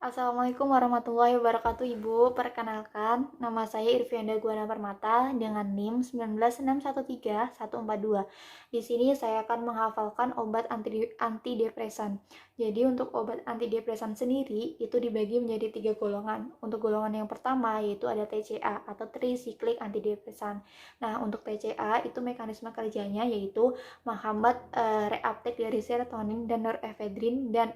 Assalamualaikum warahmatullahi wabarakatuh Ibu. Perkenalkan, nama saya Irvianda Guana Permata dengan NIM 19613-142. Di sini saya akan menghafalkan obat antidepresan. Jadi untuk obat antidepresan sendiri itu dibagi menjadi 3 golongan. Untuk golongan yang pertama yaitu ada TCA atau tricyclic antidepresan. Nah, untuk TCA itu mekanisme kerjanya yaitu menghambat reuptake dari serotonin dan norepinefrin dan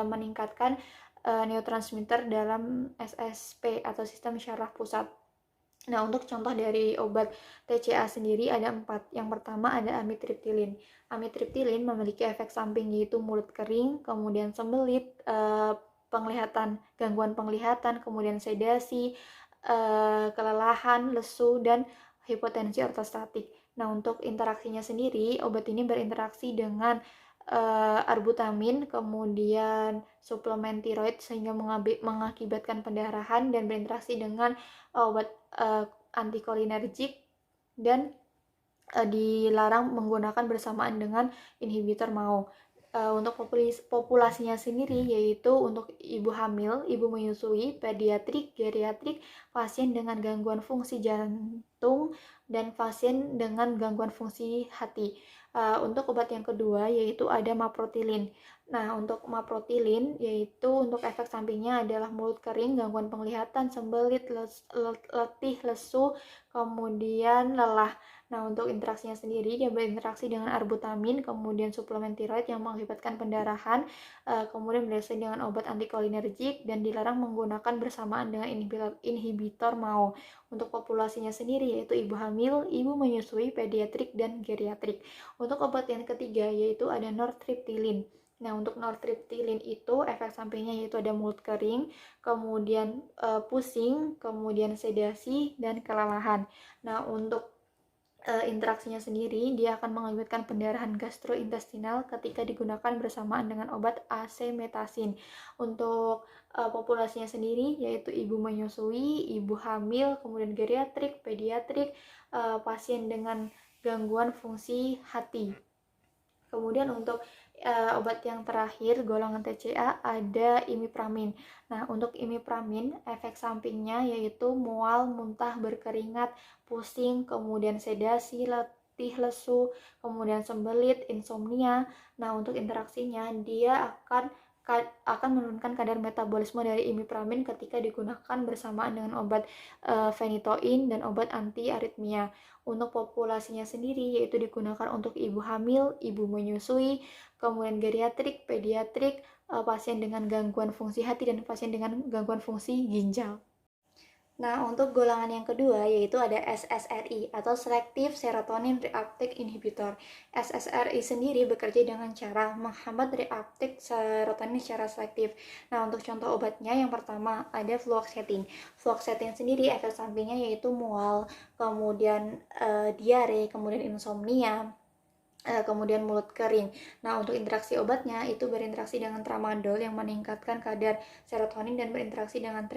meningkatkan neurotransmitter dalam SSP atau sistem syaraf pusat. Nah, untuk contoh dari obat TCA sendiri ada 4. Yang pertama ada amitriptilin. Amitriptilin memiliki efek samping yaitu mulut kering, kemudian sembelit, gangguan penglihatan, kemudian sedasi, kelelahan, lesu, dan hipotensi ortostatik. Nah, untuk interaksinya sendiri, obat ini berinteraksi dengan arbutamin, kemudian suplemen tiroid sehingga mengakibatkan pendarahan dan berinteraksi dengan obat antikolinergik dan dilarang menggunakan bersamaan dengan inhibitor MAO. Untuk populasinya sendiri yaitu untuk ibu hamil, ibu menyusui, pediatrik, geriatrik, pasien dengan gangguan fungsi jantung, dan pasien dengan gangguan fungsi hati. Untuk obat yang kedua yaitu ada maprotilin. Nah, untuk maprotilin yaitu untuk efek sampingnya adalah mulut kering, gangguan penglihatan, sembelit, letih, lesu, kemudian lelah. Nah, untuk interaksinya sendiri, dia berinteraksi dengan arbutamin, kemudian suplemen tiroid yang mengakibatkan pendarahan, kemudian berinteraksi dengan obat antikolinergik, dan dilarang menggunakan bersamaan dengan inhibitor MAO. Untuk populasinya sendiri, yaitu ibu hamil, ibu menyusui, pediatrik, dan geriatrik. Untuk obat yang ketiga, yaitu ada nortriptilin. Nah, untuk nortriptilin itu efek sampingnya yaitu ada mulut kering, kemudian pusing, kemudian sedasi, dan kelelahan. Nah, untuk interaksinya sendiri, dia akan mengakibatkan pendarahan gastrointestinal ketika digunakan bersamaan dengan obat acetaminophen. Untuk populasinya sendiri, yaitu ibu menyusui, ibu hamil, kemudian geriatrik, pediatrik, pasien dengan gangguan fungsi hati. Kemudian untuk obat yang terakhir golongan TCA ada imipramin. Nah, untuk imipramin efek sampingnya yaitu mual, muntah, berkeringat, pusing, kemudian sedasi, letih, lesu, kemudian sembelit, insomnia. Nah, untuk interaksinya dia akan menurunkan kadar metabolisme dari imipramin ketika digunakan bersamaan dengan obat phenytoin dan obat anti aritmia. Untuk populasinya sendiri yaitu digunakan untuk ibu hamil, ibu menyusui, kemudian geriatrik, pediatrik, pasien dengan gangguan fungsi hati, dan pasien dengan gangguan fungsi ginjal. Nah, untuk golongan yang kedua yaitu ada SSRI atau Selective Serotonin Reuptake Inhibitor. SSRI sendiri bekerja dengan cara menghambat reuptake serotonin secara selektif. Nah, untuk contoh obatnya yang pertama ada fluoxetine. Fluoxetine sendiri efek sampingnya yaitu mual, kemudian diare, kemudian insomnia, kemudian mulut kering. Nah, untuk interaksi obatnya itu berinteraksi dengan tramadol yang meningkatkan kadar serotonin dan berinteraksi dengan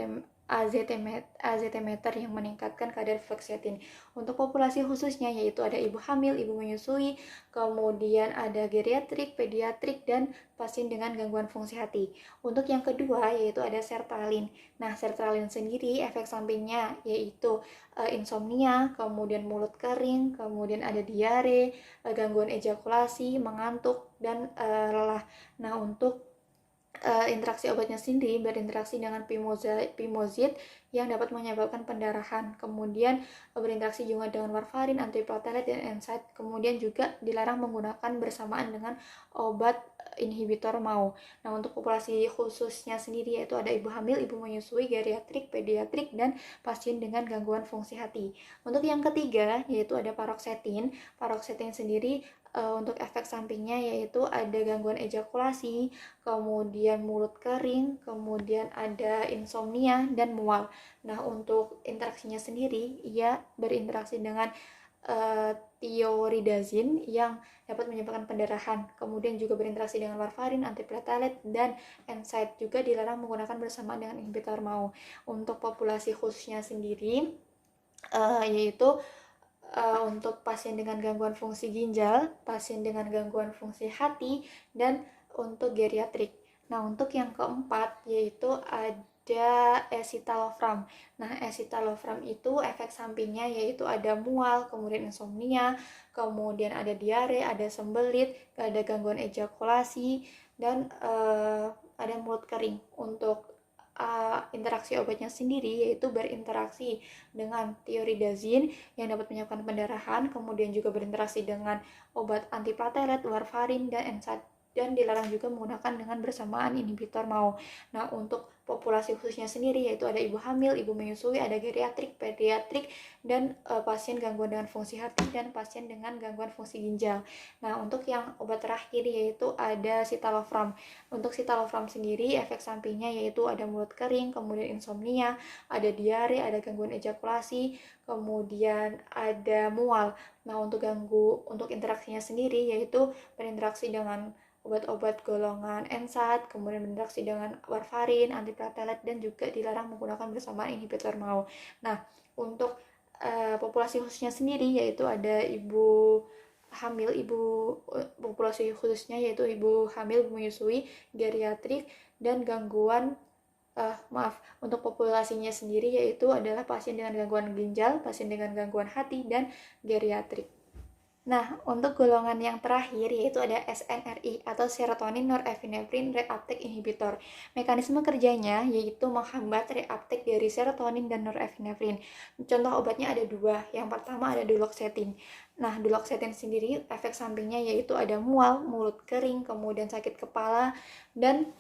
azetimeter yang meningkatkan kadar fluoxetine. Untuk populasi khususnya yaitu ada ibu hamil, ibu menyusui, kemudian ada geriatrik, pediatrik, dan pasien dengan gangguan fungsi hati. Untuk yang kedua yaitu ada sertralin. Nah, sertralin sendiri efek sampingnya yaitu insomnia, kemudian mulut kering, kemudian ada diare, gangguan ejakulasi, mengantuk, dan lelah. Nah, untuk interaksi obatnya sendiri berinteraksi dengan pimozid yang dapat menyebabkan pendarahan, kemudian berinteraksi juga dengan warfarin, antiplatelet, dan NSAID. Kemudian juga dilarang menggunakan bersamaan dengan obat inhibitor MAO. Nah, untuk populasi khususnya sendiri yaitu ada ibu hamil, ibu menyusui, geriatrik, pediatrik, dan pasien dengan gangguan fungsi hati. Untuk yang ketiga yaitu ada paroxetine. Paroxetine sendiri untuk efek sampingnya yaitu ada gangguan ejakulasi, kemudian mulut kering, kemudian ada insomnia dan mual. Nah, untuk interaksinya sendiri, ia berinteraksi dengan thioridazin yang dapat menyebabkan pendarahan, kemudian juga berinteraksi dengan warfarin, antiplatelet, dan NSAID. Juga dilarang menggunakan bersamaan dengan inhibitor MAO. Untuk populasi khususnya sendiri, yaitu untuk pasien dengan gangguan fungsi ginjal, pasien dengan gangguan fungsi hati, dan untuk geriatrik. Nah, untuk yang keempat yaitu ada escitalopram. Nah, escitalopram itu efek sampingnya yaitu ada mual, kemudian insomnia, kemudian ada diare, ada sembelit, ada gangguan ejakulasi, dan ada mulut kering. Untuk interaksi obatnya sendiri yaitu berinteraksi dengan tioridazin yang dapat menyebabkan pendarahan, kemudian juga berinteraksi dengan obat antiplatelet, warfarin, dan NSAID, dan dilarang juga menggunakan dengan bersamaan inhibitor MAO. Nah, untuk populasi khususnya sendiri yaitu ada ibu hamil, ibu menyusui, ada geriatrik, pediatrik, dan pasien gangguan dengan fungsi hati dan pasien dengan gangguan fungsi ginjal. Nah, untuk yang obat terakhir yaitu ada citalopram. Untuk citalopram sendiri efek sampingnya yaitu ada mulut kering, kemudian insomnia, ada diare, ada gangguan ejakulasi, kemudian ada mual. Nah, untuk interaksinya sendiri yaitu berinteraksi dengan obat-obat golongan NSAID, kemudian berinteraksi dengan warfarin, antiplatelet, dan juga dilarang menggunakan bersamaan inhibitor MAO. Nah, untuk populasi khususnya sendiri yaitu ada ibu hamil, populasi khususnya yaitu ibu hamil, ibu menyusui, geriatrik, dan gangguan untuk populasinya sendiri yaitu adalah pasien dengan gangguan ginjal, pasien dengan gangguan hati, dan geriatrik. Nah, untuk golongan yang terakhir yaitu ada SNRI atau serotonin norepinefrin reuptake inhibitor. Mekanisme kerjanya yaitu menghambat reuptake dari serotonin dan norepinefrin. Contoh obatnya ada dua. Yang pertama ada duloxetine. Nah, duloxetine sendiri efek sampingnya yaitu ada mual, mulut kering, kemudian sakit kepala, dan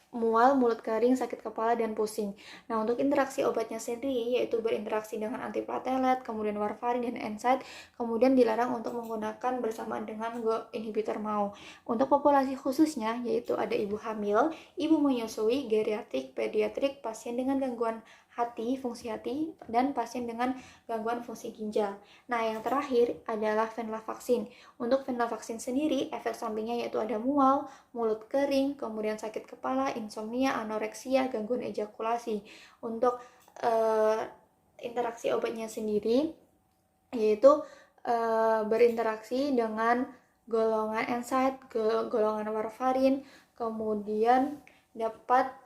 mual, mulut kering, sakit kepala, dan pusing. Nah, untuk interaksi obatnya sendiri yaitu berinteraksi dengan antiplatelet, kemudian warfarin, dan NSAID, kemudian dilarang untuk menggunakan bersamaan dengan inhibitor MAO. Untuk populasi khususnya yaitu ada ibu hamil, ibu menyusui, geriatrik, pediatrik, pasien dengan gangguan hati, fungsi hati, dan pasien dengan gangguan fungsi ginjal. Nah, yang terakhir adalah venlafaxine. Untuk venlafaxine sendiri, efek sampingnya yaitu ada mual, mulut kering, kemudian sakit kepala, insomnia, anoreksia, gangguan ejakulasi. Untuk interaksi obatnya sendiri yaitu berinteraksi dengan golongan NSAID, golongan warfarin, kemudian dapat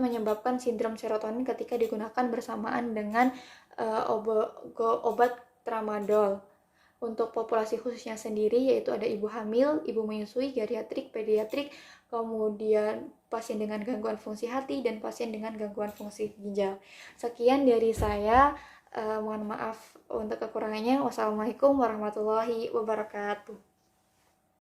menyebabkan sindrom serotonin ketika digunakan bersamaan dengan obat tramadol. Untuk populasi khususnya sendiri yaitu ada ibu hamil, ibu menyusui, geriatrik, pediatrik, kemudian pasien dengan gangguan fungsi hati, dan pasien dengan gangguan fungsi ginjal. Sekian dari saya. Mohon maaf untuk kekurangannya. Wassalamualaikum warahmatullahi wabarakatuh.